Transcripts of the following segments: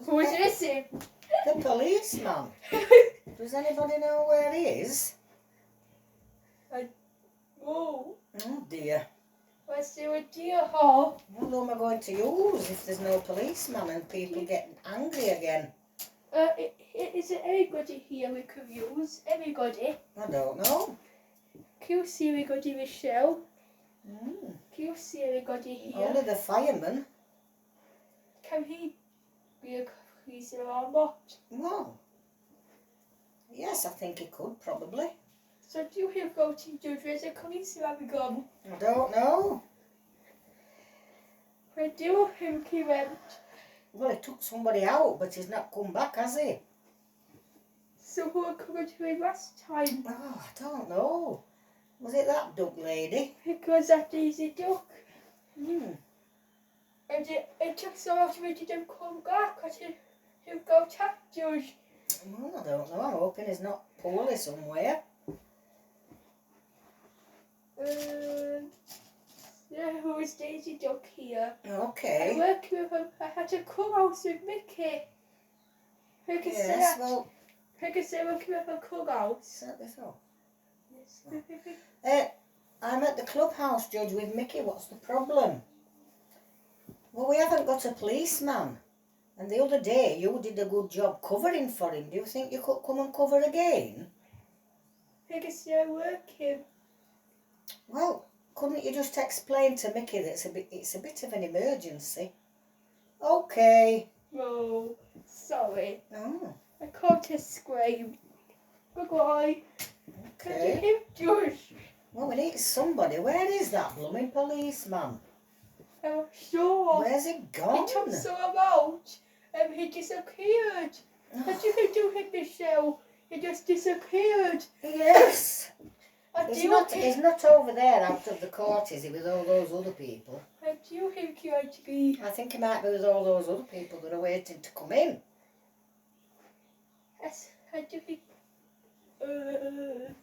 Who is missing? The policeman. Does anybody know where he is? Oh, Oh dear. what's the idea, huh? What am I going to use if there's no policeman and people get angry again? Is it anybody here we could use? Anybody? I don't know. Can you see anybody, Michelle? Mm. Can you see anybody here? Only the fireman. Can he be a policeman or not? Well, yes, I think he could probably. So do you go to Judge as a policeman gone? I don't know. Where do think he went? Well, he took somebody out, but he's not come back, has he? So who covered to him last time? Oh, I don't know. Was it that duck lady? Because that easy duck. Hmm. And it took so long for me to come back. I said, he'll go tap Judge. Well, I don't know. I'm hoping he's not poorly somewhere. Yeah, who is Daisy Duck here? Okay. I work with him. I had to come out with Mickey. I can say Yes, that. well, I can say we're coming from Clubhouse. certainly so. Yes. I'm at the clubhouse, Judge, with Mickey. What's the problem? Well, we haven't got a policeman. And the other day, you did a good job covering for him. Do you think you could come and cover again? I can say I'm working. Well, couldn't you just explain to Mickey that it's a bit of an emergency? Okay. Oh, sorry. Oh, I can't just scream. Goodbye. okay. Can you Judge? Well, we need somebody. Where is that blooming policeman? I'm sure. Where's he gone? He took so about and he disappeared. What did you do with Michelle? He just disappeared. Yes. And He's not over there out of the court, is he, with all those other people? Where do you think he might be? I think he might be with all those other people that are waiting to come in. Yes, I do think. Can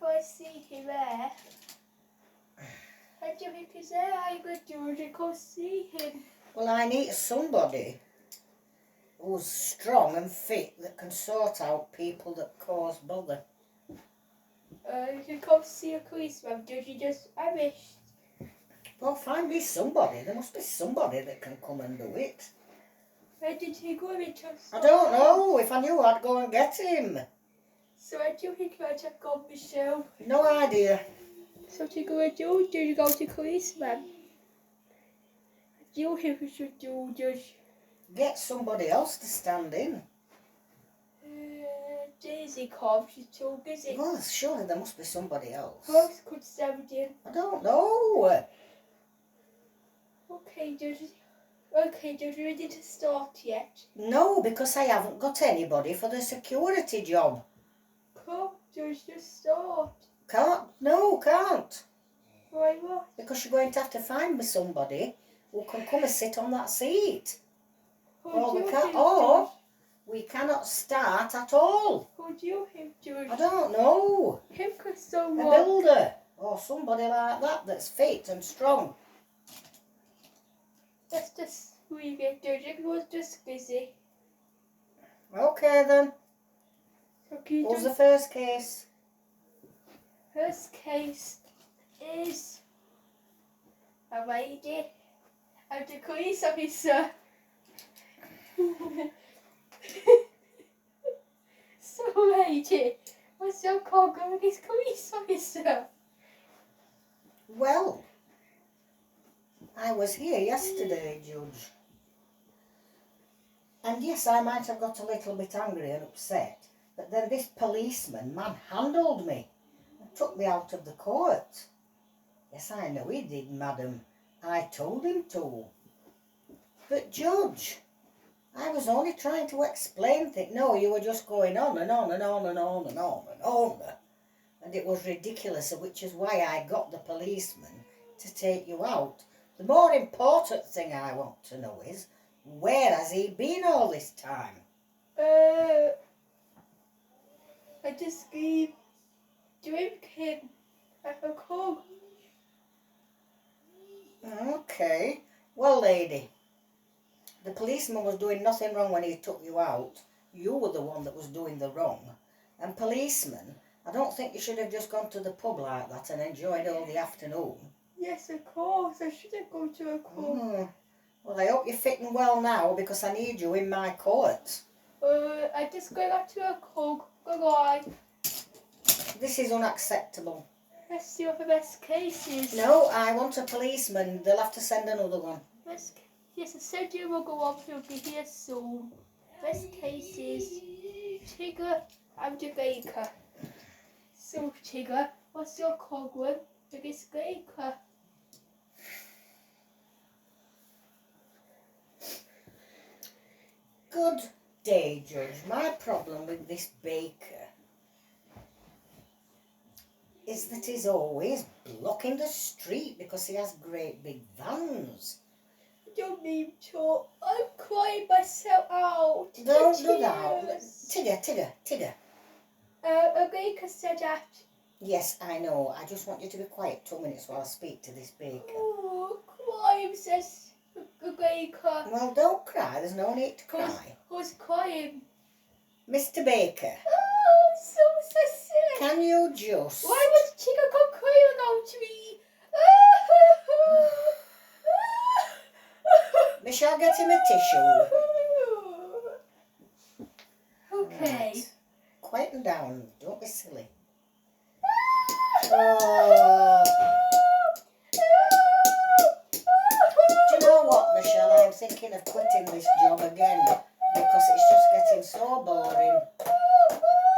I see him there? I do think he's there. I could do it. I can't see him. Well, I need somebody who's strong and fit that can sort out people that cause bother. You can't see a policeman. Did you just vanish? Well, find me somebody. There must be somebody that can come and do it. Where did he go? I don't know. If I knew, I'd go and get him. So I do think you might have gone, Michelle. No idea. So what you gonna do? Do you go to policeman? Do you think we should do just Get somebody else to stand in. Daisy come? She's too busy. Well, surely there must be somebody else. Who else could stand in? I don't know. Okay, Judge, ready to start yet? No, because I haven't got anybody for the security job. Come, Judge, just start. Can't. No, can't. Why what? Because you're going to have to find me somebody who can come and sit on that seat. Or we cannot start at all. Who do you think, Judge? I don't know. Him could A someone. builder or somebody like that that's fit and strong. Let's just leave it, Judge. It was just busy. Okay then. Okay, Who's Judge. the first case? First case is a lady and the police officer. So lady, what's your call going this police officer? Well, I was here yesterday, Judge. And yes, I might have got a little bit angry and upset, but then this policeman manhandled me and took me out of the court. Yes, I know he did, madam. I told him to. But, Judge, I was only trying to explain things. No, you were just going on and on and on and on and on and on. And it was ridiculous, which is why I got the policeman to take you out. The more important thing I want to know is, where has he been all this time? I just gave drink him at a club. Okay. Well, lady, The policeman was doing nothing wrong when he took you out. You were the one that was doing the wrong. And policeman, I don't think you should have just gone to the pub like that and enjoyed all the afternoon. Yes, of course. I should have gone to a club. Well, I hope you're fitting well now because I need you in my court. I just got to a club. Goodbye. This is unacceptable. Let's see what the best case is. No, I want a policeman. They'll have to send another one. Yes, I said you will go up. He'll be here soon. Best case is Tigger and the baker. So, Tigger, what's your problem with this baker? Good day, Judge. My problem with this baker is that he's always blocking the street because he has great big vans. I don't mean to. I'm crying myself out. Don't do that. Tigger. A baker said that. Yes, I know. I just want you to be quiet 2 minutes while I speak to this baker. Oh, crying, says the baker. Well, don't cry. There's no need to cry. Who's crying? Mr. Baker. Oh, so sick. Can you just... Why would Tigger come crying out me? Michelle, get him a tissue. Okay. Right. Quieten down. Don't be silly. Oh. Do you know what, Michelle? I'm thinking of quitting this job again because it's just getting so boring.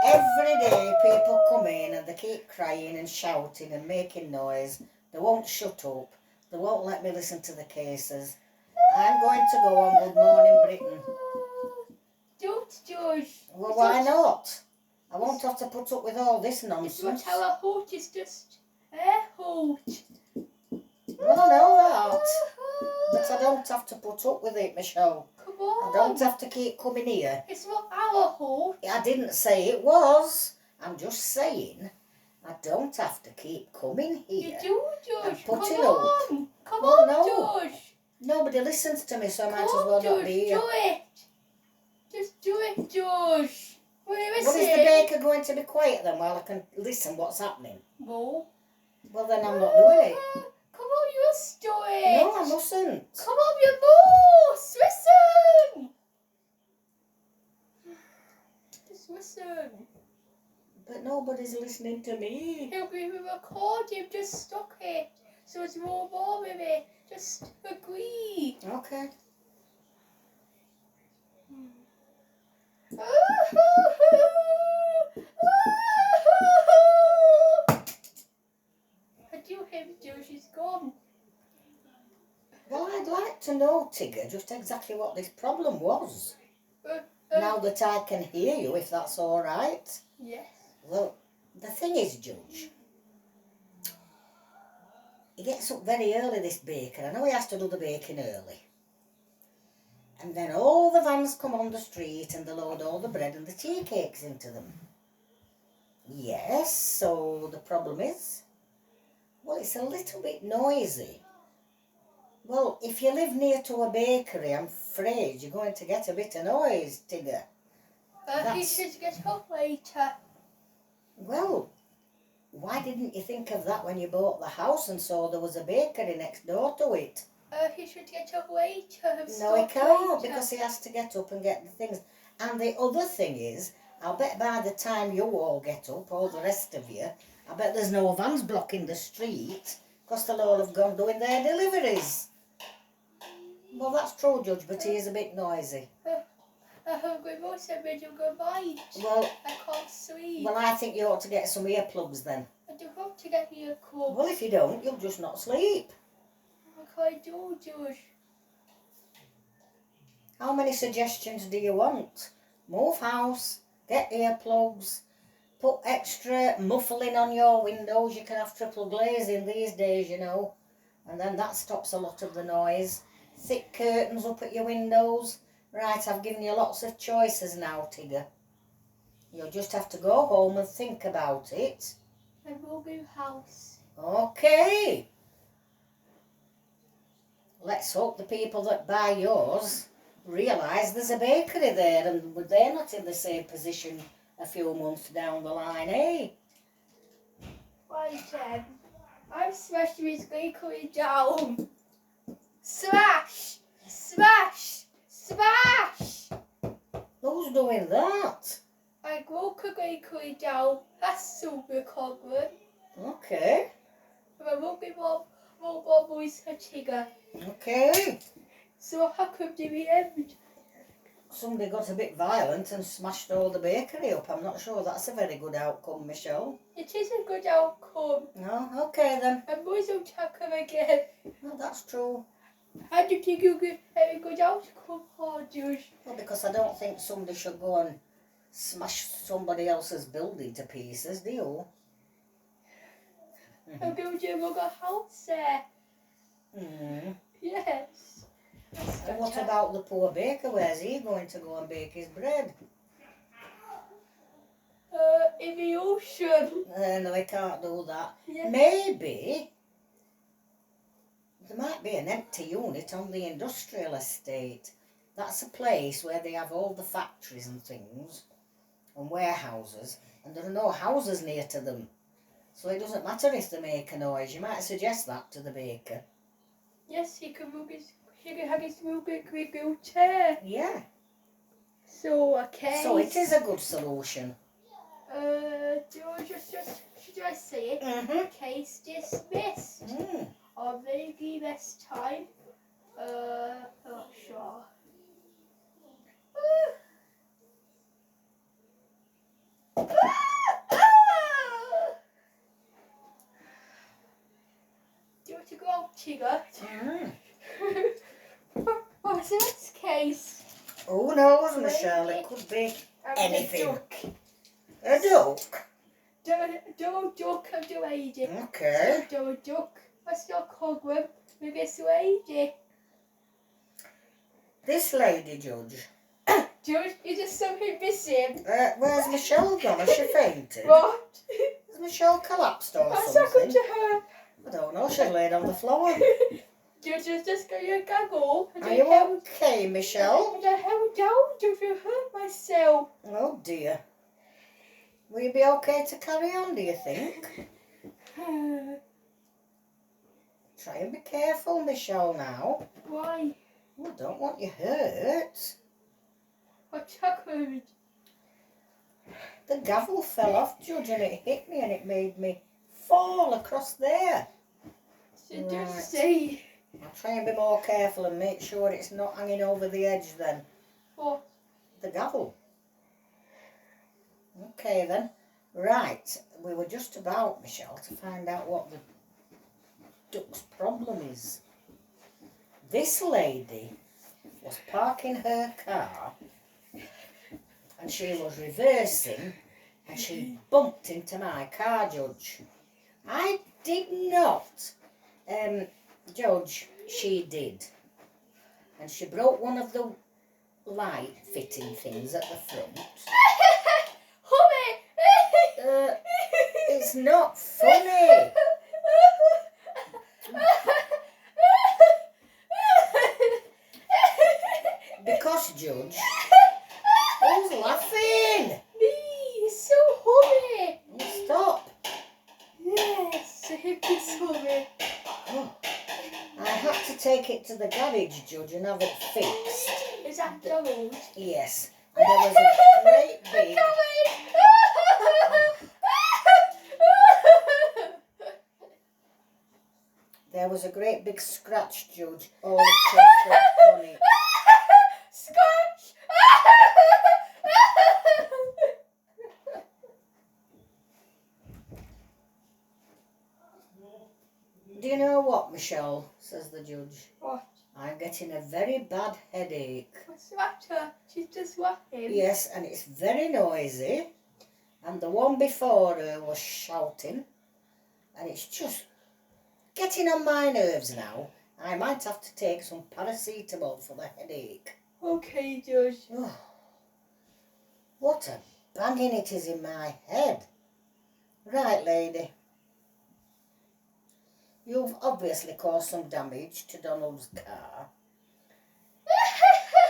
Every day people come in and they keep crying and shouting and making noise. They won't shut up. They won't let me listen to the cases. I'm going to go on Good Morning Britain. Don't, George. Well, why not? I won't have to put up with all this It's nonsense. what our hoot is just air hoot. Well, I know that. But I don't have to put up with it, Michelle. Come on. I don't have to keep coming here. It's not our hoot. I didn't say it was. I'm just saying I don't have to keep coming You here. do, George. Come on. Come Well, on, no. George. Nobody listens to me, so I might as Come well on, not George. be here. Do it. Just do it, George. Where is Well, is the it? baker going to be quiet then while I can listen what's happening? No. Well, then I'm not doing it. Come on, you must do it. No, I mustn't. Come on, you must. Listen. Just listen. But nobody's listening to me. He'll be recording. Just stop it. So it's more with it. Just agree. Okay. I do him do. She's gone. Well, I'd like to know, Tigger, just exactly what this problem was. Now that I can hear you, if that's all right. Yes. Well, the thing is, Judge, he gets up very early, this baker. I know he has to do the baking early. And then all the vans come on the street and they load all the bread and the tea cakes into them. Yes, so the problem is, well, it's a little bit noisy. Well, if you live near to a bakery, I'm afraid you're going to get a bit of noise, Tigger. He should get up later. Well, why didn't you think of that when you bought the house and saw there was a bakery next door to it? He should get up later. No, he can't because he has to get up and get the things. And the other thing is, I'll bet by the time you all get up, all the rest of you, I bet there's no vans blocking the street because they'll all have gone doing their deliveries. Well, that's true, Judge, but he is a bit noisy. What's a bit of a bite? Well, I can't sleep. well, I think you ought to get some earplugs then. I do hope to get me a club. Well, if you don't, you'll just not sleep. What can I do, George? How many suggestions do you want? Move house, get earplugs, put extra muffling on your windows. You can have triple glazing these days, you know. And then that stops a lot of the noise. Thick curtains up at your windows. Right, I've given you lots of choices now, Tigger. You'll just have to go home and think about it. I will move house. Okay. Let's hope the people that buy yours realise there's a bakery there and they're not in the same position a few months down the line, eh? Right then. I'm smashing his bakery down. Smash! Smash! Smash! Who's doing that? I broke a bakery down. That's super common. Okay. And I won't be more boys a Tigger. Okay. So how come do we end? Somebody got a bit violent and smashed all the bakery up. I'm not sure that's a very good outcome, Michelle. It is a good outcome. No? Okay then. And boys don't attack him again. Well, that's true. How do you think you get a good outcome, George? Well, because I don't think somebody should go and smash somebody else's building to pieces, do you? I'm going to mug a house there. Mm. Yes. And what about the poor baker? Where's he going to go and bake his bread? In the ocean. No, he can't do that. Yes. Maybe there might be an empty unit on the industrial estate. That's a place where they have all the factories and things and warehouses, and there are no houses near to them. So it doesn't matter if they make a noise. You might suggest that to the baker. Yes, he can have his big chair. Yeah. So, okay. So it is a good solution. George, should I say it? Mm-hmm. Case dismissed. Or maybe this time. Not sure. Do you want to go out, Tigger? What's in this case? Who knows, Michelle? It could be anything. A duck. A duck? Don't duck, I'm the lady. Okay. Don't duck. What's your problem with this lady? This lady, Judge. George, is there something missing? Where's Michelle gone? Has she fainted? What? Has Michelle collapsed or What's something? happened to her? I don't know. She's laid on the floor. George, just got your gaggle. Are you okay, Michelle? I held down to hurt myself. Oh dear. Will you be okay to carry on, do you think? Try and be careful, Michelle, now. Why? I don't want you hurt. What happened? The gavel fell off, Judge, and it hit me and it made me fall across there. So just say. I'll try and be more careful and make sure it's not hanging over the edge then. What? The gavel. Okay then. Right, we were just about, Michelle, to find out what the duck's problem is. This lady was parking her car and she was reversing and she bumped into my car, Judge. I did not. Judge, she did. And she broke one of the light fitting things at the front. It's not funny. Because, Judge, who's laughing? Me, it's so horny. Stop. Yes, it's horny. Oh, I had to take it to the garage, Judge, and have it fixed. Is that Donald? Yes. And there was a great big... There was a great big scratch, Judge, all across the bonnet. Scratch! Do you know what, Michelle, says the judge? What? I'm getting a very bad headache. What's the matter? She's just laughing. Yes, and it's very noisy. And the one before her was shouting. And it's just getting on my nerves now. I might have to take some paracetamol for the headache. Okay, Judge. Oh, what a banging it is in my head. Right, lady. You've obviously caused some damage to Donald's car.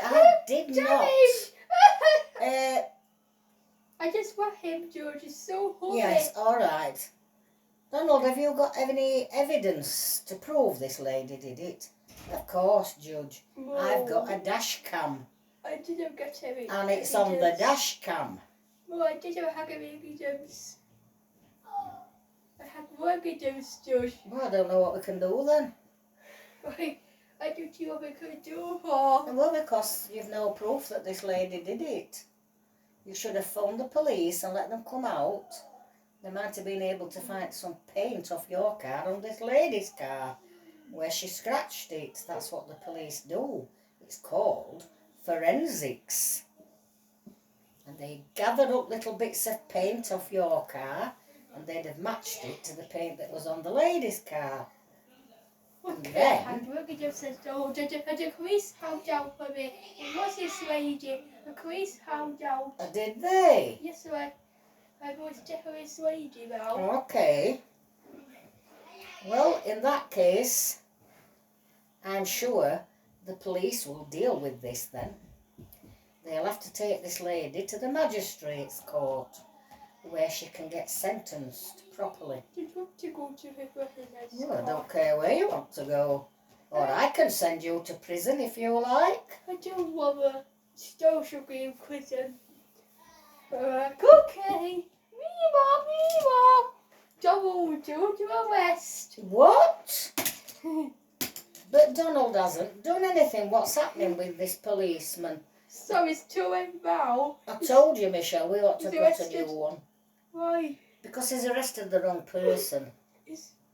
I did not. I just want him, George. It's so horny. Yes, all right. Donald, have you got any evidence to prove this lady did it? Of course, Judge. No. I've got a dash cam. I didn't get any. And it's on the dash cam. No, I didn't have any evidence. I had no evidence, George. Well, I don't know what we can do then. Right. I don't know what we could do for. Well, because you've no proof that this lady did it. You should have phoned the police and let them come out. They might have been able to find some paint off your car on this lady's car, where she scratched it. That's what the police do. It's called forensics. And they gathered up little bits of paint off your car, and they'd have matched it to the paint that was on the lady's car. Okay, and Roger just says, oh, the police found out for me. It was this lady. The police found out. Did they? Yes, sir. I was definitely this lady now. Okay. Well, in that case, I'm sure the police will deal with this then. They'll have to take this lady to the magistrate's court, where she can get sentenced properly. Do you want to go to the prisoners' Well, I court? don't care where you want to go. Or I can send you to prison if you like. I don't want to social in prison. Okay. Meanwhile. Double to arrest. What? But Donald hasn't done anything. What's happening with this policeman? So it's to him now. I told you, Michelle, we ought to He's get a arrested. new one. Why? Because he's arrested the wrong person.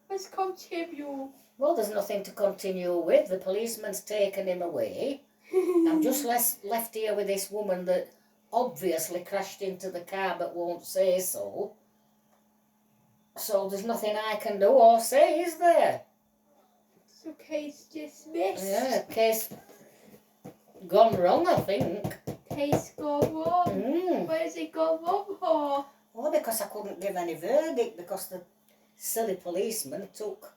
Let's continue. Well, there's nothing to continue with. The policeman's taken him away. I'm just left here with this woman that obviously crashed into the car but won't say so. So there's nothing I can do or say, is there? So case dismissed. Yeah, case gone wrong, I think. Case gone wrong. Where's it gone wrong for? Well, because I couldn't give any verdict because the silly policeman took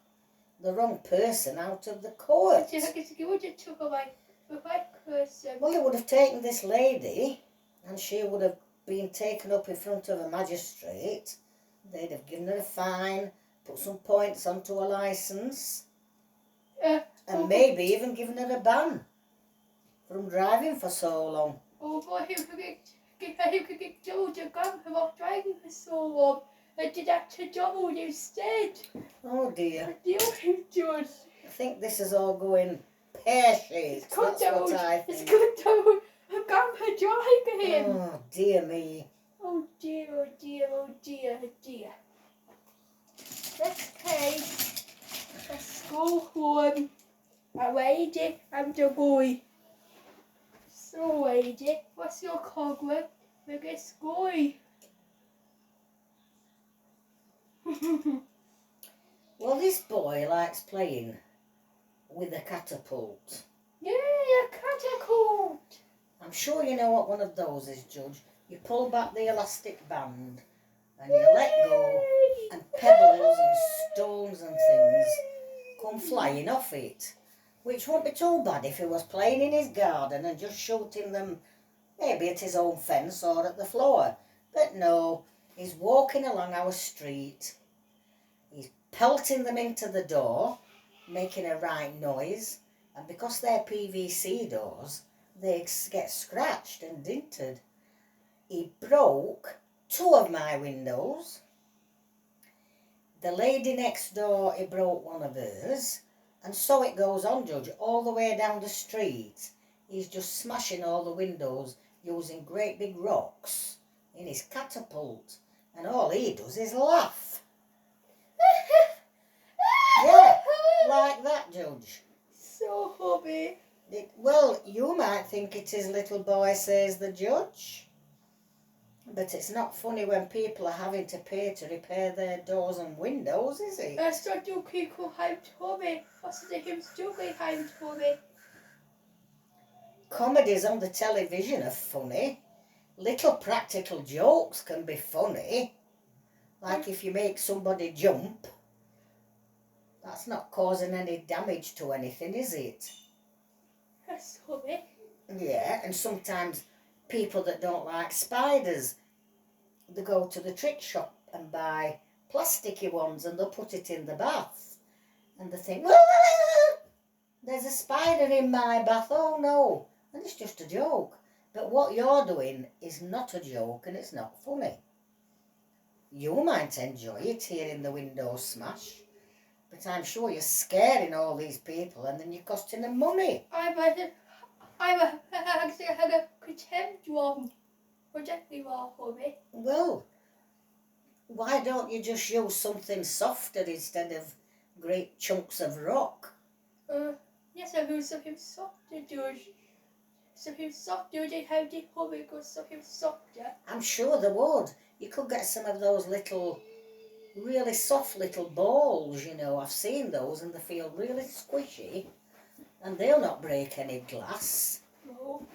the wrong person out of the court. You would have took away the right person. Well, he would have taken this lady and she would have been taken up in front of a magistrate. They'd have given her a fine, put some points onto her licence, and maybe even given her a ban from driving for so long. Oh, boy, who could get told to gun for not driving for so long and did that to double instead? Oh dear. Deal him, George. I think this is all going pear-shaped. That's what I It's think. good to a gun for driving him. Oh dear me. Oh dear, oh dear, oh dear, oh dear. This case, let's go home. A lady and a boy. So lady, what's your problem with this boy? Well, this boy likes playing with a catapult. Yeah, a catapult. I'm sure you know what one of those is, Judge. You pull back the elastic band and you let go, and pebbles and stones and things come flying off it. Which won't be too bad if he was playing in his garden and just shooting them maybe at his own fence or at the floor. But no, he's walking along our street. He's pelting them into the door, making a right noise. And because they're PVC doors, they get scratched and dinted. He broke 2 of my windows. The lady next door, he broke one of hers. And so it goes on, Judge, all the way down the street. He's just smashing all the windows using great big rocks in his catapult. And all he does is laugh. Yeah, like that, Judge. So hobby. Well, you might think it is little boy, says the judge. But it's not funny when people are having to pay to repair their doors and windows, is it? Så du kikar hem till mig. Och så det hemskt du går hem till mig. Comedies on the television are funny. Little practical jokes can be funny. Like if you make somebody jump. That's not causing any damage to anything, is it? That's hobby. Yeah, and sometimes people that don't like spiders, they go to the trick shop and buy plasticky ones and they'll put it in the bath. And they think, "Ah, there's a spider in my bath, oh no." And it's just a joke. But what you're doing is not a joke and it's not funny. You might enjoy it, hearing the windows smash. But I'm sure you're scaring all these people and then you're costing them money. I'm actually had a contempt one. Projectly well for me. Well, why don't you just use something softer instead of great chunks of rock? Yes, I use something softer, George. Something softer, they have the public or something softer. I'm sure they would. You could get some of those little, really soft little balls, you know. I've seen those and they feel really squishy. And they'll not break any glass. No,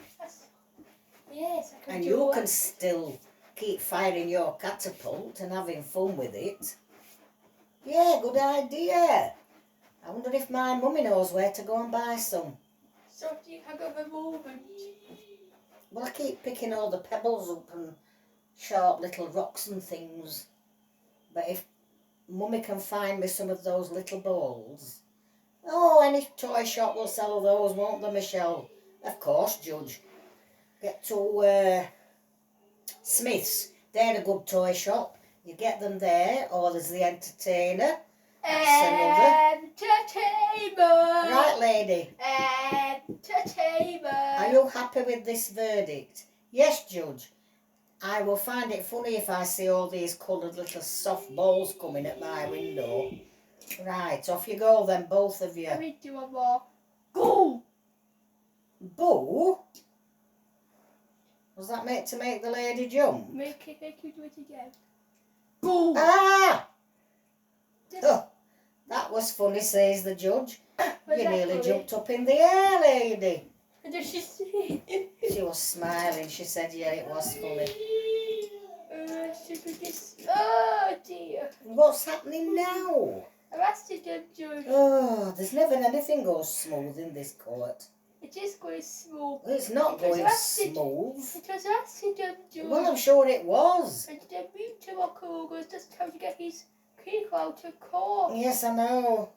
yes, I can And do you that. can still keep firing your catapult and having fun with it. Yeah, good idea. I wonder if my mummy knows where to go and buy some. So do you have a moment? Well, I keep picking all the pebbles up and sharp little rocks and things. But if mummy can find me some of those little balls... Oh, any toy shop will sell those, won't they, Michelle? Of course, Judge. Get to Smith's. They're a good toy shop. You get them there, or there's the Entertainer. That's another. Entertainment. Right, lady. Entertainment. Are you happy with this verdict? Yes, Judge. I will find it funny if I see all these coloured little soft balls coming at my window. Right, off you go then, both of you. Let me do one more. Go! Boo? Was that meant to make the lady jump? Make you do it again. Go! Ah! Just, Oh, that was funny, says the judge. was You that nearly funny? jumped up in the air, lady. And does she see? She was smiling. She said, yeah, it was funny. Should we just... Oh dear. What's happening now? Arrested him, George. Oh, there's never anything goes smooth in this court. It is going smooth. It's not It was going arrested. smooth. It was arrested him, George. Well, I'm sure it was. And the meter walker was just trying to get his key out of court. Yes, I know.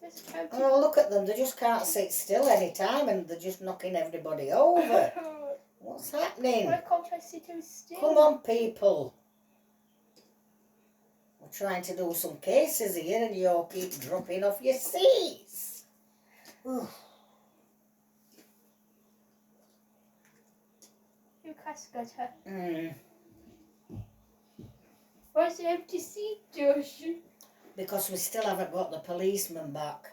Just trying to... Oh, look at them. They just can't sit still any time and they're just knocking everybody over. What's happening? Why can't I sit still? Come on, people. We're trying to do some cases here and you all keep dropping off your seats. Ooh. You can't get her. Mm. Where's the empty seat, Josh? Because we still haven't got the policeman back.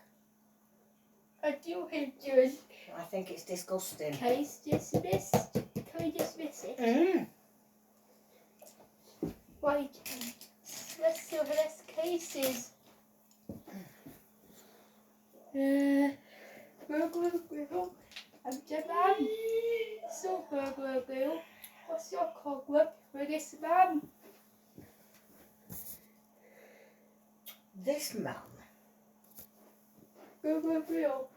I do hate Josh. I think it's disgusting. Case dismissed. Can we dismiss it? Mm. Right. Let's do the next cases. Burglar Grill. I'm Jaman. So, Burglar Grill, what's your problem with this man? This man. Burglar Grill,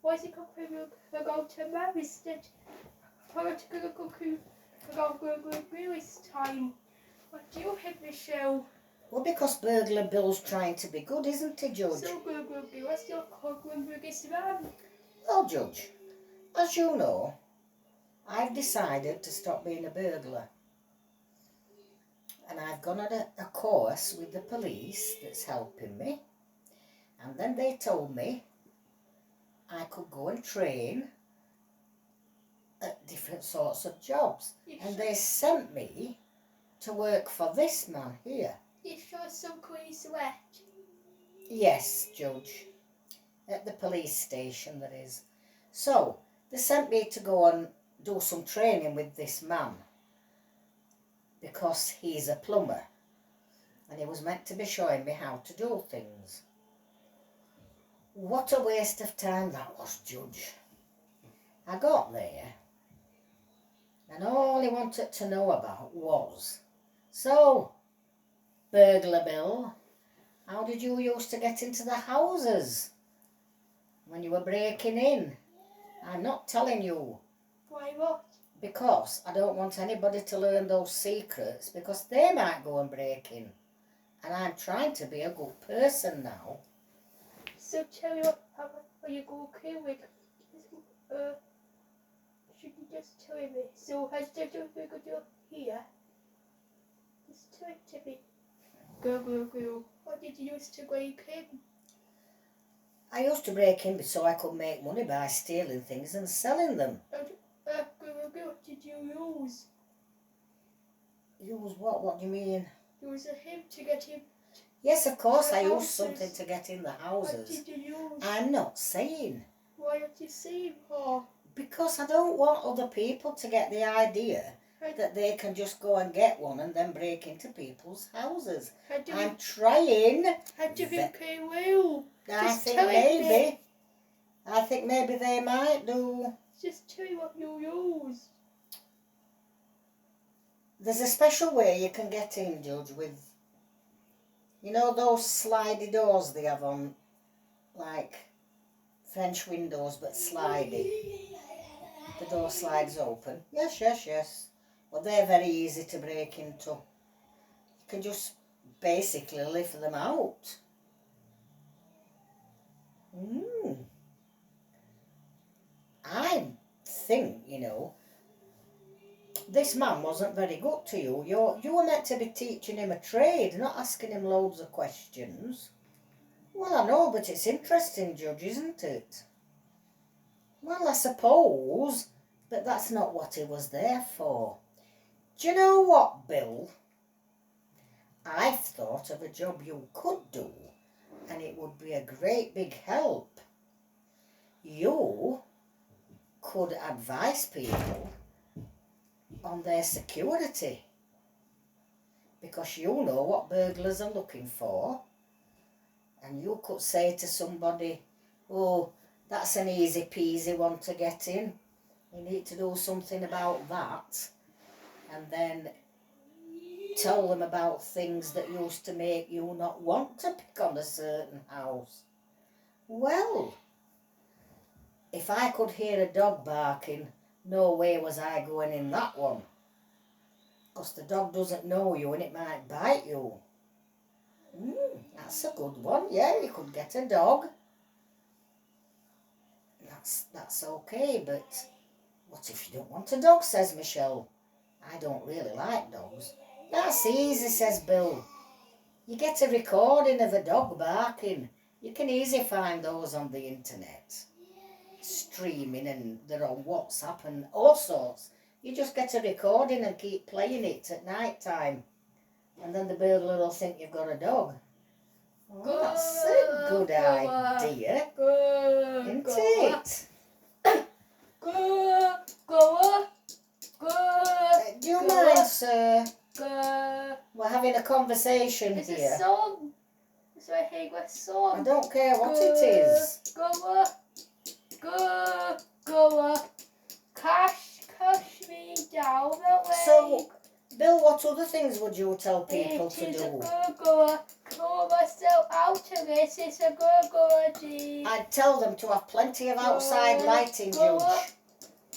why is he complaining about a man instead? I'm going to go about Burglar Grill this time. What do you think, Michelle? Well, because Burglar Bill's trying to be good, isn't he, Judge? So, Burglar Grill, what's your problem with this man? Well, Judge, as you know, I've decided to stop being a burglar. And I've gone on a course with the police that's helping me. And then they told me I could go and train at different sorts of jobs. And they sent me to work for this man here. You sure some police left? Yes, Judge. At the police station, that is. So, they sent me to go and do some training with this man. Because he's a plumber. And he was meant to be showing me how to do things. What a waste of time that was, Judge. I got there. And all he wanted to know about was, so, Burglar Bill, how did you used to get into the houses when you were breaking in? I'm not telling you Why not? Because I don't want anybody to learn those secrets, because they might go and break in. And I'm trying to be a good person now. So tell me what are you okay with? Should you just tell me? So has the door here? Just tell it to me. Go. What did you used to break in? I used to break in so I could make money by stealing things and selling them. Go. Did you use? Use what? What do you mean? Use him to get him. Yes, of course, The I used houses. something to get in the What houses. did you use? I'm not saying. Why don't you say more? Because I don't want other people to get the idea that they can just go and get one and then break into people's houses. I'm trying. How do you think they will? I think maybe they might do. Just tell me what you use. There's a special way you can get in, Judge, with, you know, those slidey doors they have on, like French windows, but slidey. The door slides open. Yes. Well, they're very easy to break into. You can just basically lift them out. I think, you know, this man wasn't very good to you. You were meant to be teaching him a trade, not asking him loads of questions. Well, I know, but it's interesting, Judge, isn't it? Well, I suppose, but that's not what he was there for. Do you know what, Bill? I've thought of a job you could do, and it would be a great big help. You could advise people on their security, because you know what burglars are looking for, and you could say to somebody, oh, that's an easy peasy one to get in, you need to do something about that, and then tell them about things that used to make you not want to pick on a certain house. Well, if I could hear a dog barking, no way was I going in that one, because the dog doesn't know you and it might bite you. That's a good one. Yeah, you could get a dog. That's okay, but what if you don't want a dog, says Michelle. I don't really like dogs. That's easy, says Bill. You get a recording of a dog barking. You can easily find those on the internet. Streaming, and they're on WhatsApp and all sorts. You just get a recording and keep playing it at night time, and then the burglar will think you've got a dog. Oh, that's a good idea, isn't it? Do you mind, sir? We're having a conversation It's here. a song. It's a Hayward song. I don't care what it is. Go. Cash me down that way. So, Bill, what other things would you tell people to It is do? a go. Pull myself out of this. It's a go, G. I'd tell them to have plenty of outside lighting, Go. Judge.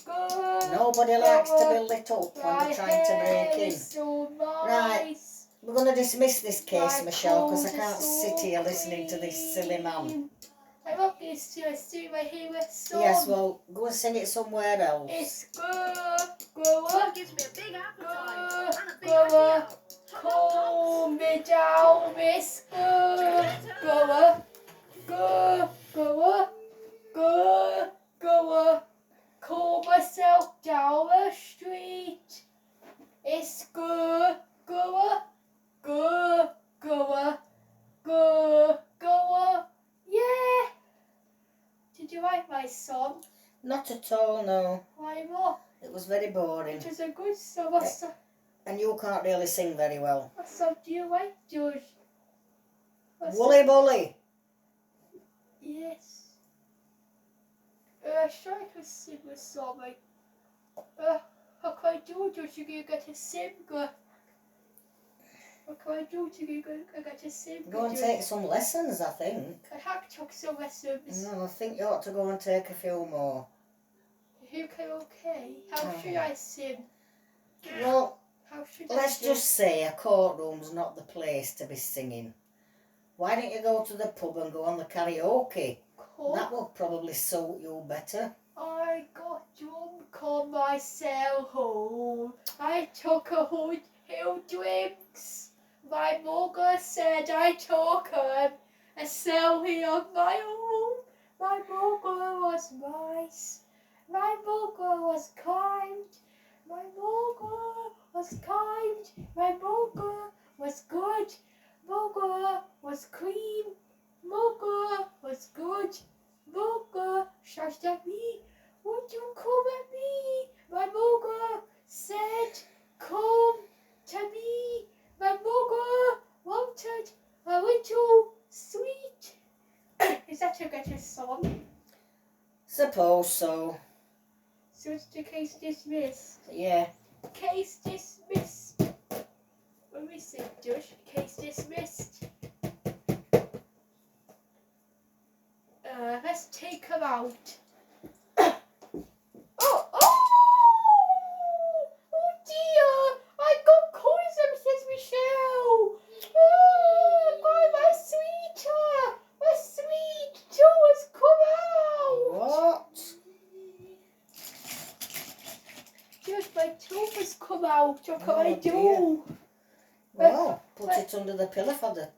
Go. Nobody likes to be lit up when My they're trying to hair break in. is so nice. Right. We're going to dismiss this case, My Michelle, because I clothes can't are so sit here listening to this silly man. clean. I'm up used to sing my Hayward song. Yes, well, go and sing it somewhere else. It's go. Gives me a big appetite and a big Go. idea. Cool me down, Miss Go. Call myself down the street. It's go. Yeah. Did you like my song? Not at all, no. Why not? It was very boring. It was a good song. What And you can't really sing very well. song do you like, George? Woolly bully. Yes. I tried to sing a song. How can I do, George? You can get a singer. What can I do to get a singer? Go and take some lessons, I think. I have took some lessons. No, I think you ought to go and take a few more. okay. How should I sing? Well, How should let's I just say a courtroom's not the place to be singing. Why don't you go to the pub and go on the karaoke? That would probably suit you better. I got drunk on myself home. I took a whole drinks. My mother said I took a selfie on my own. My mother was nice. My mother was kind. My mother was kind. My mother was good. Mother was clean. Mother was good. Mother shouted at me. Would you come at me? My mother said, come to me. My mother wanted a little sweet. Is that a better song? Suppose so. So it's the case dismissed. Yeah. Case dismissed. What do we say, Judge? Case dismissed. Let's take her out. Oh dear! I got poison, says Michelle. Oh, God, my sweetheart, my sweet Joe has come out. What? Just my tooth has come out. What can I do? Dear. Well, put it under the pillow for the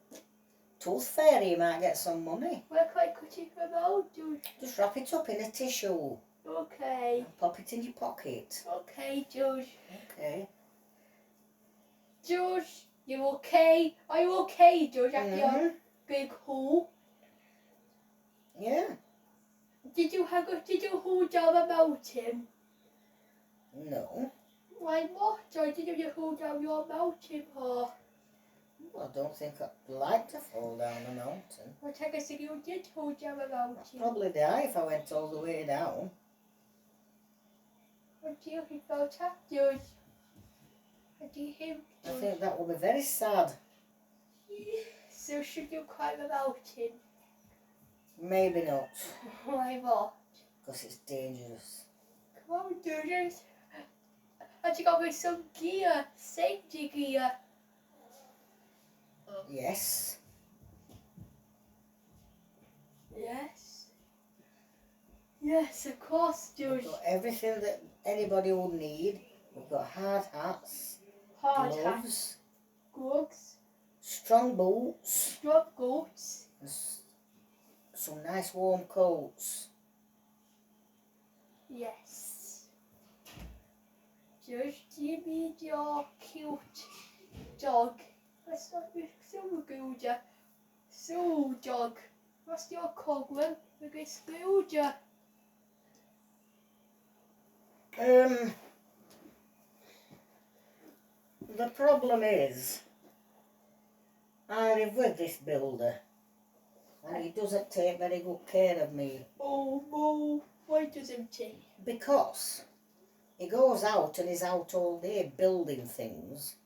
tooth fairy. You might get some money. Where can I cut it from out, Judge? Just wrap it up in a tissue. Okay. And pop it in your pocket. Okay, Judge. Okay. Judge, you okay? Are you okay, Judge? After your Mhm. big hole? Yeah. Did you hold down about him? No. Why not? Or did you hold down your mountain paw? I don't think I'd like to fall down a mountain. Well, I guess you did hold down a mountain. Probably die if I went all the way down. What do you think about that, Judge? What do you think, I Judge? think that would be very sad. So should you climb a mountain? Maybe not, Why not? because it's dangerous. Come on, Judge. And you got me some gear, safety gear. Yes. Yes. Yes, of course, We've Judge. got everything that anybody would need. We've got hard hats, Hard hat, gloves, gloves, strong boots, strong goats. and some nice warm coats. Yes. Judge, do you need your cute dog? Let's not be so good. So, dog. What's your cogwheel? We're going to school you. The problem is, I live with this builder, and he doesn't take very good care of me. Oh, no. Why doesn't he? Because he goes out and is out all day building things,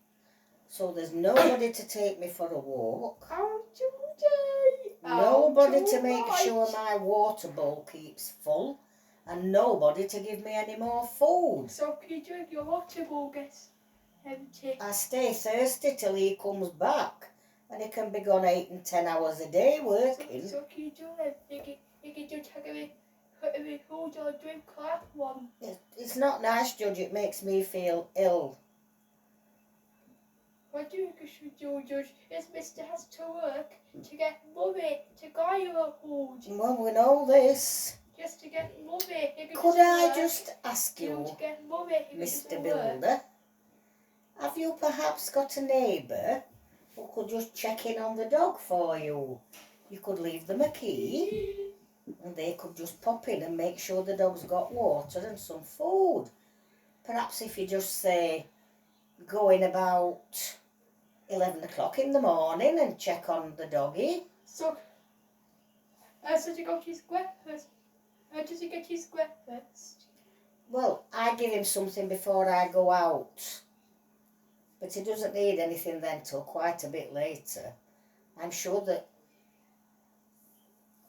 so there's nobody to take me for a walk, Oh, Judy. nobody to make sure my water bowl keeps full, and nobody to give me any more food. So can you drink your water bowl gets empty? I stay thirsty till he comes back, and he can be gone 8 and 10 hours a day working. So can you do it? You can just take a hold or drink that one. It's not nice, Judge. It makes me feel ill. What do you think you should do, Judge? Is Mr. has to work to get money to buy you a hold. Well, we know this. Just to get money. Could I just ask To you, get money. Mr. Builder, have you perhaps got a neighbour who could just check in on the dog for you? You could leave them a key, and they could just pop in and make sure the dog's got water and some food. Perhaps if you just say, go in about 11 o'clock in the morning and check on the doggy. So you got his breakfast. How does he get his breakfast? Well, I give him something before I go out, but he doesn't need anything then till quite a bit later. I'm sure that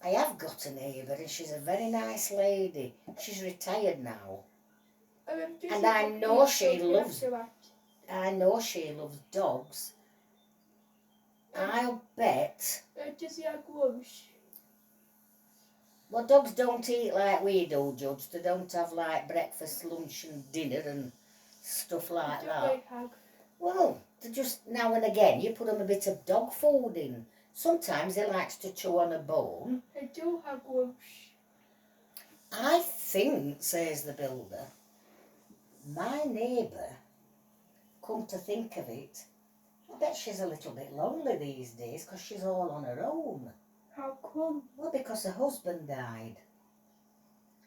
I have got a neighbour, and she's a very nice lady. She's retired now, And I know she loves dogs. I'll bet. Well, dogs don't eat like we do, Judge. They don't have like breakfast, lunch and dinner and stuff like that. Well, they just now and again you put them a bit of dog food in. Sometimes he likes to chew on a bone. I do have lunch. I think, says the builder, my neighbour, come to think of it, I bet she's a little bit lonely these days because she's all on her own. How come? Well, because her husband died.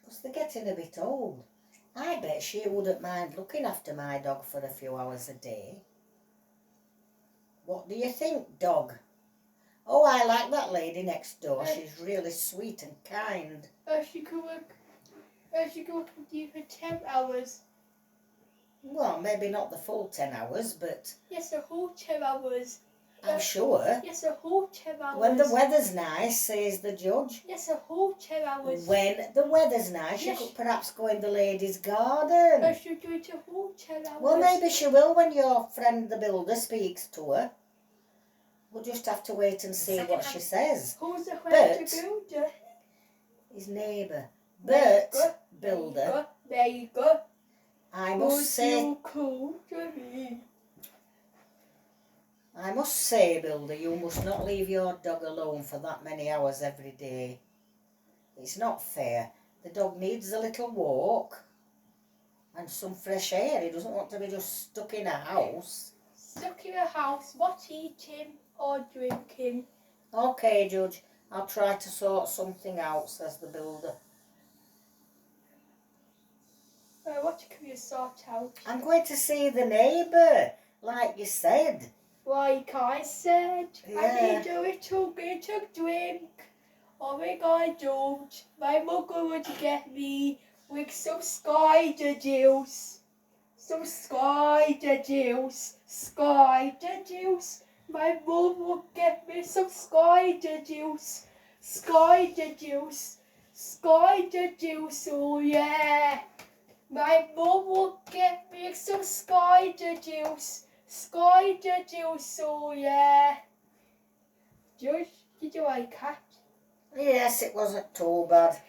Because they're getting a bit old. I bet she wouldn't mind looking after my dog for a few hours a day. What do you think, dog? Oh, I like that lady next door. She's really sweet and kind. She could work with you for 10 hours. Well, maybe not the full 10 hours, but... Yes, a whole 10 hours. I'm sure. Yes, a whole 10 hours. When the weather's nice, says the judge. Yes, a whole 10 hours. When the weather's nice, yes. You could perhaps go in the ladies' garden. She'll do it a whole 10 hours. Well, maybe she will when your friend the builder speaks to her. We'll just have to wait and see what she says. Who's the friend the builder? His neighbour. Bert, builder. There you go. I must say, builder, you must not leave your dog alone for that many hours every day. It's not fair. The dog needs a little walk and some fresh air. He doesn't want to be just stuck in a house. Stuck in a house, not eating or drinking. Okay, Judge, I'll try to sort something out, says the builder. What can you sort out? I'm going to see the neighbour, like you said. Like I said, Yeah. I need a little bit of drink. Oh my God, don't. My mother would get me with some cider juice. Some cider juice. Cider juice. My mum would get me some cider juice. Cider juice. Cider juice, oh yeah. My mum would get me some cider juice. Cider juice, oh yeah. Judge, did you like that? Yes, it wasn't too bad.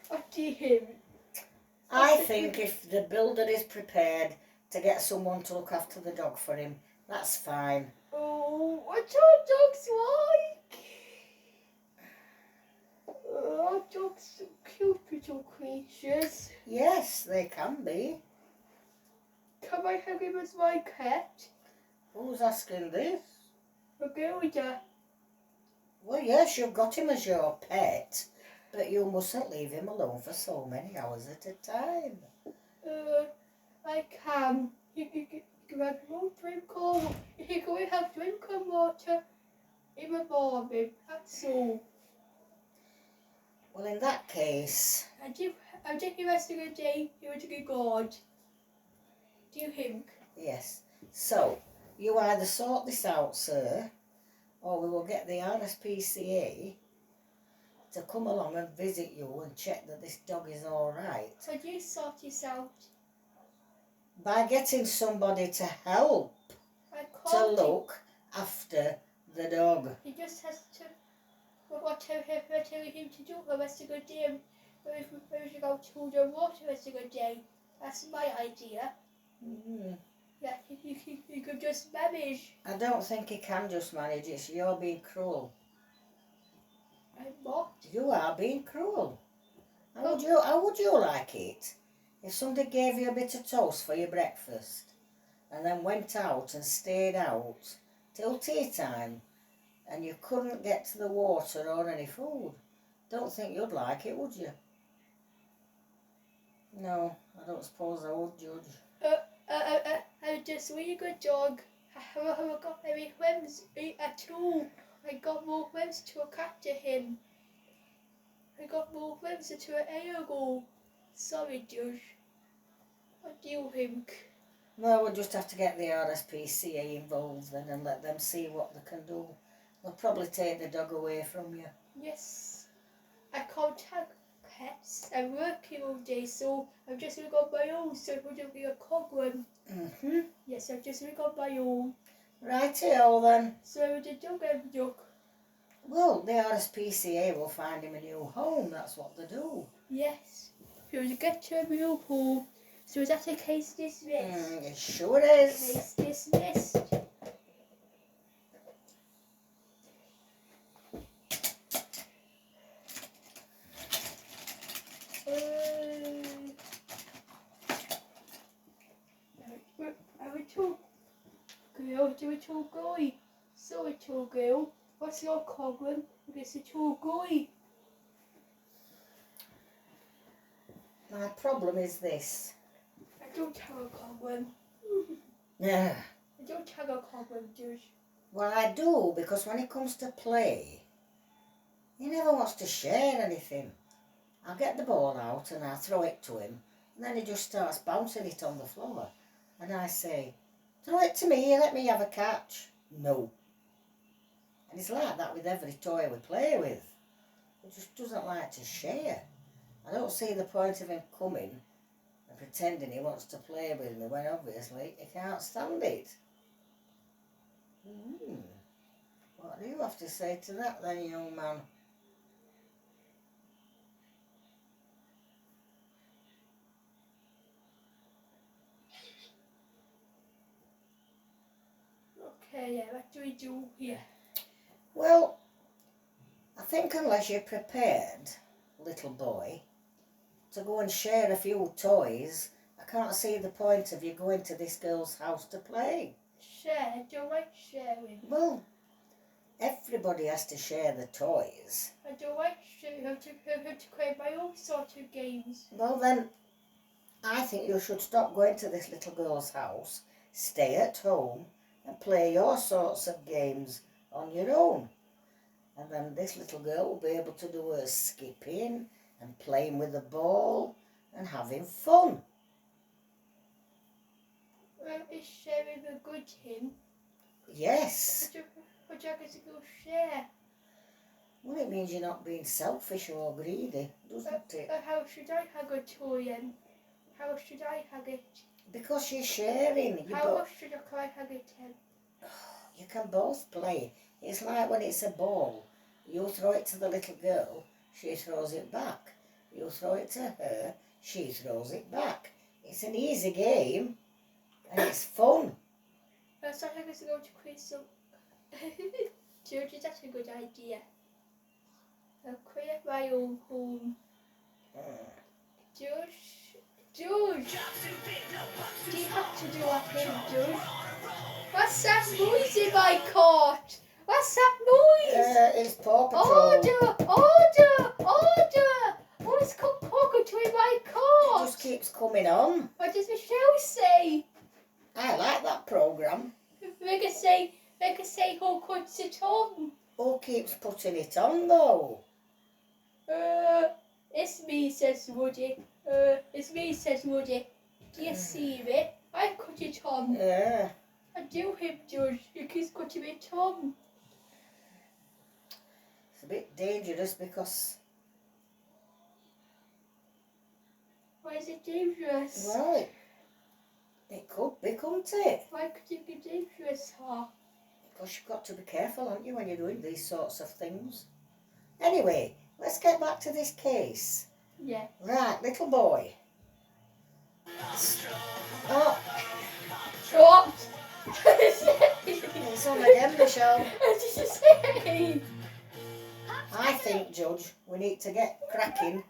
What do you think? I think if the builder is prepared to get someone to look after the dog for him, that's fine. Oh, what are dogs like? Oh, dogs are cute little creatures. Yes, they can be. Can I have him as my pet? Who's asking this? The builder. Well, yes, you've got him as your pet, but you mustn't leave him alone for so many hours at a time. I can. You can have no drink or you can have drink and water in the morning. That's all. Well, in that case... I think the rest of the day you were to be God. Do you think? Yes. So, you either sort this out, sir, or we will get the RSPCA to come along and visit you and check that this dog is all right. So do you sort this out? By getting somebody to help to look after the dog. He just has to... What tell him to do the rest of the day. We should go to the water the rest of the day. That's my idea. Mm. Yeah, you could just manage. I don't think he can just manage it. You're being cruel. I'm not. You are being cruel. How would you like it if somebody gave you a bit of toast for your breakfast and then went out and stayed out till tea time and you couldn't get to the water or any food? Don't think you'd like it, would you? No, I don't suppose I would, Judge. I'm just a really good dog. I haven't got any friends at all. I got more friends to look after him. I got more friends to an hour ago. Sorry, Judge. What do you think? Well, we'll just have to get the RSPCA involved then and let them see what they can do. They'll probably take the dog away from you. Yes. I contact pets. I'm working all day, so I've just got my own, so it wouldn't be a problem. Yes, I've just got my own. Righty-o then. So the dog and duck. Well, the RSPCA will find him a new home, that's what they do. Yes. So to get to a real home. So is that a case dismissed? It sure is. Case dismissed. Do a tall guy. So a tall girl. What's your problem? It's a tall guy. My problem is this. I don't have a problem. Yeah. I don't have a problem, dude. Well, I do, because when it comes to play, he never wants to share anything. I'll get the ball out and I'll throw it to him, and then he just starts bouncing it on the floor. And I say, throw it to me, let me have a catch. No. And it's like that with every toy we play with. He just doesn't like to share. I don't see the point of him coming and pretending he wants to play with me when obviously he can't stand it. What do you have to say to that then, young man? Okay, yeah, what do we do here? Well, I think unless you're prepared, little boy, to go and share a few toys, I can't see the point of you going to this girl's house to play. Share? Do you like sharing? Well, everybody has to share the toys. I don't like sharing. I have to create my own sort of games. Well then, I think you should stop going to this little girl's house, stay at home and play your sorts of games on your own. And then this little girl will be able to do her skipping and playing with the ball and having fun. Well, is sharing a good thing? Yes. But you have to go share. Well, it means you're not being selfish or greedy, doesn't it? How should I have a toy then? How should I have it? Because you're sharing. How should I have it then? You can both play. It's like when it's a ball. You throw it to the little girl, she throws it back. You throw it to her, she throws it back. It's an easy game and it's fun. So I guess go to create some... George, that's a good idea. I'll create my own home. George, do you have to do a thing, George? What's that noise in my cart? What's that noise? It's Paw Patrol. Order! Oh, it's called Paw Patrol in my cart. It just keeps coming on. What does Michelle say? I like that programme. They can say who puts it on. Who keeps putting it on though? It's me, says Woody. It's me, says Woody. Do you see me? I put it on. Yeah. I do him, George. He keeps putting it on. It's a bit dangerous because... Why is it dangerous? Right. It could be, couldn't it? Why could it be dangerous, huh? Because you've got to be careful, haven't you, when you're doing these sorts of things. Anyway, let's get back to this case. Yeah. Right, little boy. Oh, What? it's on again, Michelle. What did you say? I think, Judge, we need to get cracking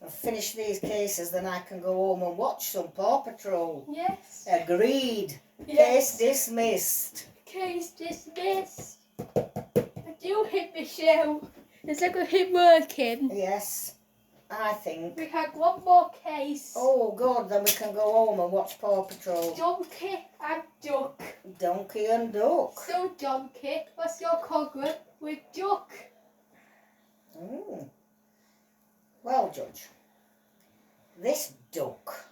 and finish these cases, then I can go home and watch some Paw Patrol. Yes. Agreed. Yes. Case dismissed. Case dismissed. I do hit Michelle. Is that got him working? Yes, I think. We had one more case. Oh, good, then we can go home and watch Paw Patrol. Donkey and duck. Donkey and duck. So donkey, what's your problem with duck? Well, Judge, this duck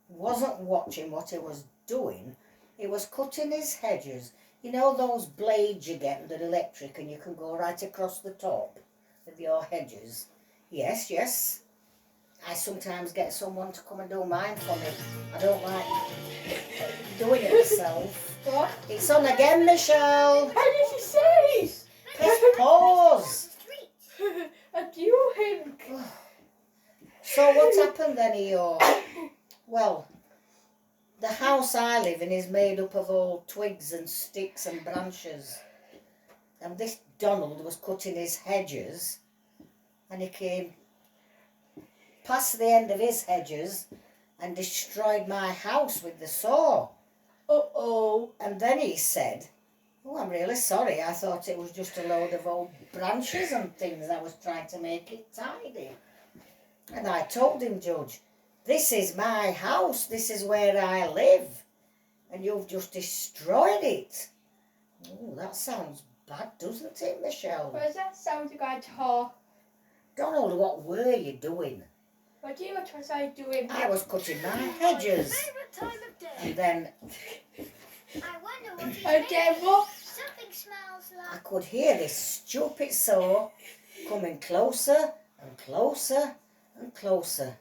wasn't watching what he was doing. He was cutting his hedges. You know those blades you get that are electric and you can go right across the top of your hedges? Yes, yes. I sometimes get someone to come and do mine for me. I don't like doing it myself. What? It's on again, Michelle. How did you say? Press pause. And you think? So what happened then, Eeyore? Well, the house I live in is made up of old twigs and sticks and branches. And this Donald was cutting his hedges, and he came past the end of his hedges and destroyed my house with the saw. Uh-oh. And then he said, "Oh, I'm really sorry. I thought it was just a load of old branches and things. I was trying to make it tidy." And I told him, "Judge, this is my house. This is where I live. And you've just destroyed it." Oh, that sounds bad, doesn't it, Michelle? What does that sound like, Tar? Donald, what were you doing? What was I doing? I was cutting my hedges. Favorite time of day. And then I wonder what it's A made of. devil? Something smells I like. could hear this stupid saw coming closer and closer and closer.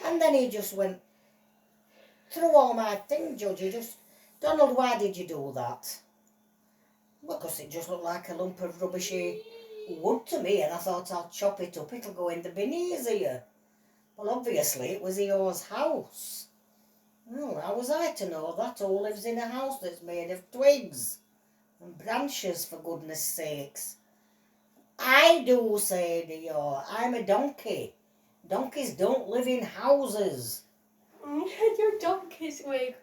And then he just went through all my things, Judge. He just, "Donald, why did you do that?" Well, because it just looked like a lump of rubbishy wood to me, and I thought, I'll chop it up, it'll go in the bin easier. Well, obviously it was Eeyore's house. Well, how was I to know that? Who lives in a house that's made of twigs and branches, for goodness sakes? "I do," said Eeyore. "I'm a donkey. Donkeys don't live in houses." Your donkey's wig.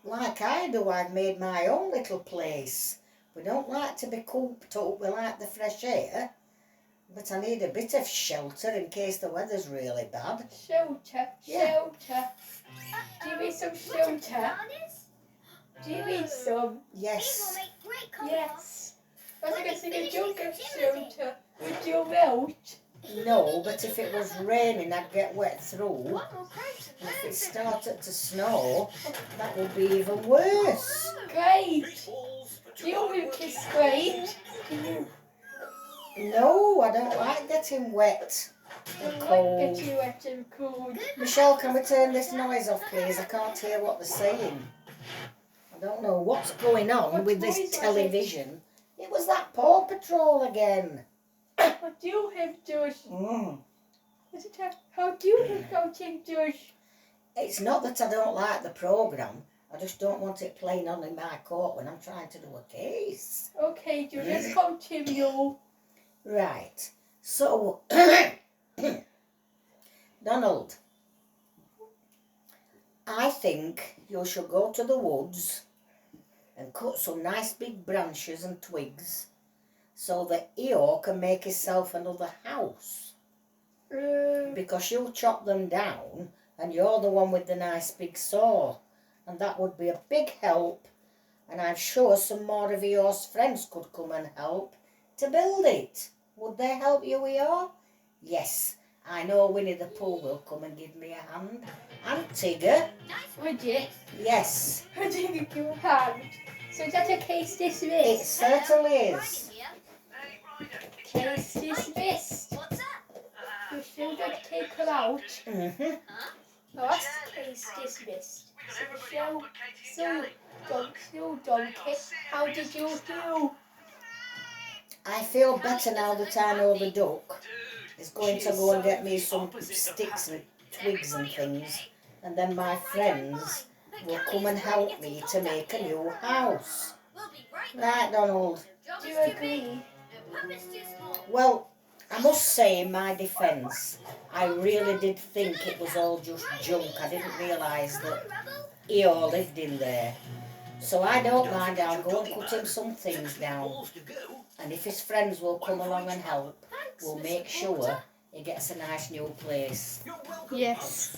Like I do, I've made my own little place. We don't like to be cooped up, we like the fresh air. But I need a bit of shelter in case the weather's really bad. Shelter. Yeah. Shelter. Do you need some shelter? Bananas? Do you need some? These will Yes. make great cover. Yes. I was going to say, Finish you with get activity. shelter. Would you melt? No, but if it was raining, I'd get wet through. What will crepes and And if it birds started to snow, that would be even worse. Great. Do you think it's great? Do you No, I don't like getting wet and like cold. getting wet and cold? Michelle, can we turn this noise off, please? I can't hear what they're saying. I don't know what's going on What with noise this was it? television. It was that Paw Patrol again. What do you have, Josh? Is it how do you have coaching, Josh? It's not that I don't like the programme. I just don't want it playing on in my court when I'm trying to do a case. Okay, Josh, let's continue. Right. So, Donald, I think you should go to the woods and cut some nice big branches and twigs so that Eeyore can make himself another house. Because you chop them down and you're the one with the nice big saw. And that would be a big help. And I'm sure some more of Eeyore's friends could come and help to build it. Would they help you, Eeyore? Yes, I know Winnie the Pooh will come and give me a hand. And Tigger. Would you? Yes, Would you give you a hand? So is that a case it dismissed? certainly is. Case dismissed. What's that? You still don't take her out. Mm-hmm. Oh, that's case dismissed. So donkey, how did you do? I feel better now that I know the duck is going to go and get me some sticks and twigs and things. And then my friends will come and help me to make a new house. We'll be right Right, Donald? Do you agree? Puppet's too small. Well, I must say in my defence, I really did think it was all just junk. I didn't realise that Eeyore lived in there. So I don't mind, I'll go and cut him some things down. And if his friends will come along and help, we'll make sure he gets a nice new place. Yes.